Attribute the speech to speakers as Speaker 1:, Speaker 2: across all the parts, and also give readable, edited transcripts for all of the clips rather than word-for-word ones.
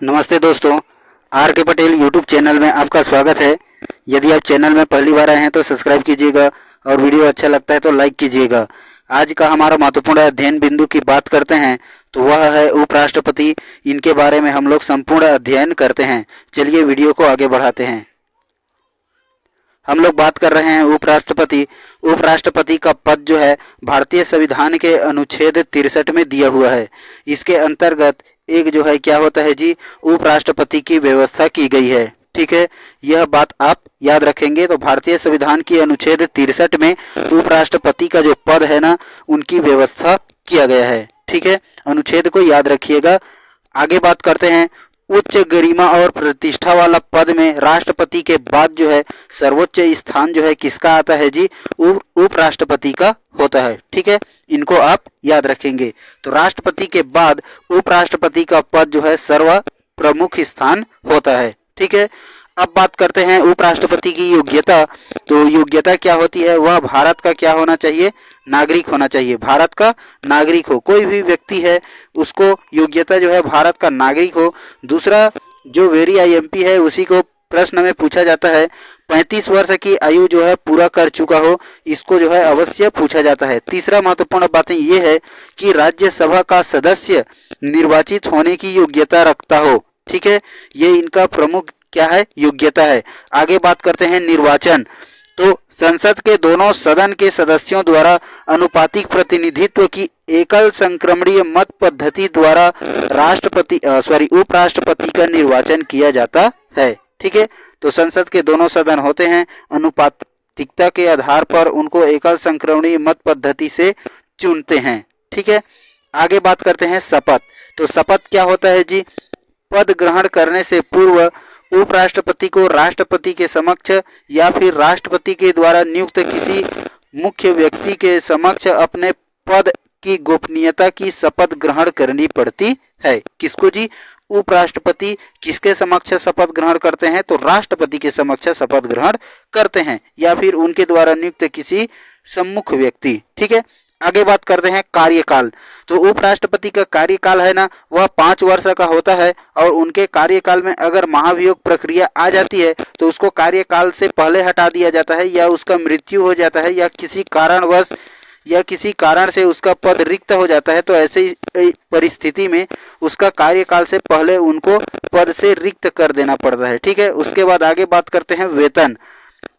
Speaker 1: नमस्ते दोस्तों, आर के पटेल यूट्यूब चैनल में आपका स्वागत है। यदि आप चैनल में पहली बार आए हैं तो सब्सक्राइब कीजिएगा और वीडियो अच्छा लगता है तो लाइक कीजिएगा। आज का हमारा महत्वपूर्ण अध्ययन बिंदु की बात करते हैं तो वह है उपराष्ट्रपति। इनके बारे में हम लोग संपूर्ण अध्ययन करते हैं। चलिए वीडियो को आगे बढ़ाते हैं। हम लोग बात कर रहे हैं उपराष्ट्रपति। उपराष्ट्रपति का पद जो है भारतीय संविधान के अनुच्छेद 63 में दिया हुआ है। इसके अंतर्गत एक जो है क्या होता है जी, उपराष्ट्रपति की व्यवस्था की गई है। ठीक है, यह बात आप याद रखेंगे। तो भारतीय संविधान की अनुच्छेद 63 में उपराष्ट्रपति का जो पद है ना, उनकी व्यवस्था किया गया है। ठीक है, अनुच्छेद को याद रखिएगा। आगे बात करते हैं। उच्च गरिमा और प्रतिष्ठा वाला पद में राष्ट्रपति के बाद जो है सर्वोच्च स्थान जो है किसका आता है जी, उपराष्ट्रपति का होता है। ठीक है, इनको आप याद रखेंगे। तो राष्ट्रपति के बाद उपराष्ट्रपति का पद जो है सर्व प्रमुख स्थान होता है। ठीक है, अब बात करते हैं उपराष्ट्रपति की योग्यता। तो योग्यता क्या होती है, वह भारत का क्या होना चाहिए, नागरिक होना चाहिए। भारत का नागरिक हो, कोई भी व्यक्ति है उसको योग्यता जो है भारत का नागरिक हो। दूसरा, जो वेरी आईएमपी है उसी को प्रश्न में पूछा जाता है 35 वर्ष की आयु जो है पूरा कर चुका हो, इसको जो है अवश्य पूछा जाता है। तीसरा महत्वपूर्ण बात ये है कि राज्यसभा का सदस्य निर्वाचित होने की योग्यता रखता हो। ठीक है, ये इनका प्रमुख क्या है, योग्यता है। आगे बात करते हैं निर्वाचन। तो संसद के दोनों सदन के सदस्यों द्वारा अनुपातिक प्रतिनिधित्व की एकल संक्रमणीय मत पद्धति द्वारा उपराष्ट्रपति का निर्वाचन किया जाता है। ठीक है, तो संसद के दोनों सदन होते हैं, अनुपातिकता के आधार पर उनको एकल संक्रमणीय मत पद्धति से चुनते हैं। ठीक है, आगे बात करते हैं शपथ। तो शपथ क्या होता है जी, पद ग्रहण करने से पूर्व उपराष्ट्रपति को राष्ट्रपति के समक्ष या फिर राष्ट्रपति के द्वारा नियुक्त किसी मुख्य व्यक्ति के समक्ष अपने पद की गोपनीयता की शपथ ग्रहण करनी पड़ती है। किसको जी, उपराष्ट्रपति किसके समक्ष शपथ ग्रहण करते हैं, तो राष्ट्रपति के समक्ष शपथ ग्रहण करते हैं या फिर उनके द्वारा नियुक्त किसी सम्मुख व्यक्ति। ठीक है, आगे बात करते हैं कार्यकाल। तो उपराष्ट्रपति का कार्यकाल है ना, वह 5 वर्ष का होता है और उनके कार्यकाल में अगर महाभियोग प्रक्रिया आ जाती है तो उसको कार्यकाल से पहले हटा दिया जाता है, या उसका मृत्यु हो जाता है, या किसी कारणवश या किसी कारण से उसका पद रिक्त हो जाता है। तो ऐसी परिस्थिति में उसका कार्यकाल से पहले उनको पद से रिक्त कर देना पड़ता है। ठीक है, उसके बाद आगे बात करते हैं वेतन।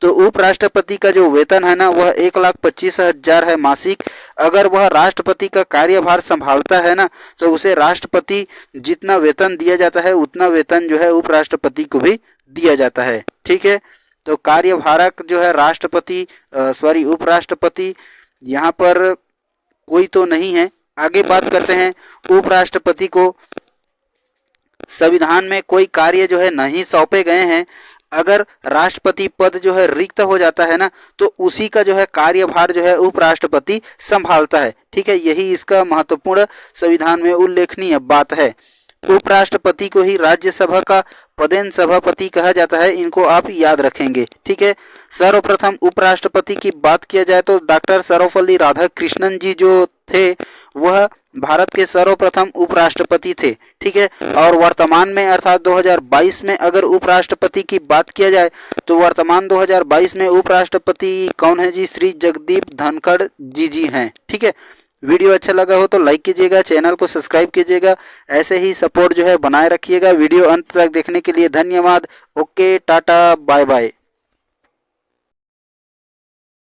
Speaker 1: तो उपराष्ट्रपति का जो वेतन है ना, वह 1,25,000 है मासिक। अगर वह राष्ट्रपति का कार्यभार संभालता है ना, तो उसे राष्ट्रपति जितना वेतन दिया जाता है उतना वेतन जो है उपराष्ट्रपति को भी दिया जाता है। ठीक है, तो कार्यभारक जो है उपराष्ट्रपति यहाँ पर कोई तो नहीं है। आगे बात करते हैं, उपराष्ट्रपति को संविधान में कोई कार्य जो है नहीं सौंपे गए हैं। अगर राष्ट्रपति पद जो है रिक्त हो जाता है ना, तो उसी का जो है कार्यभार जो है उपराष्ट्रपति संभालता है। ठीक है, यही इसका महत्वपूर्ण संविधान में उल्लेखनीय बात है। उपराष्ट्रपति को ही राज्यसभा का पदेन सभापति कहा जाता है, इनको आप याद रखेंगे। ठीक है, सर्वप्रथम उपराष्ट्रपति की बात किया जाए तो डॉक्टर सर्वपल्ली राधाकृष्णन जी जो थे वह भारत के सर्वप्रथम उपराष्ट्रपति थे। ठीक है, और वर्तमान में अर्थात 2022 में अगर उपराष्ट्रपति की बात किया जाए तो वर्तमान 2022 में उपराष्ट्रपति कौन है जी, श्री जगदीप धनखड़ जी हैं। ठीक है, वीडियो अच्छा लगा हो तो लाइक कीजिएगा, चैनल को सब्सक्राइब कीजिएगा। ऐसे ही सपोर्ट जो है बनाए रखिएगा। वीडियो अंत तक देखने के लिए धन्यवाद। Okay, tata, bye bye.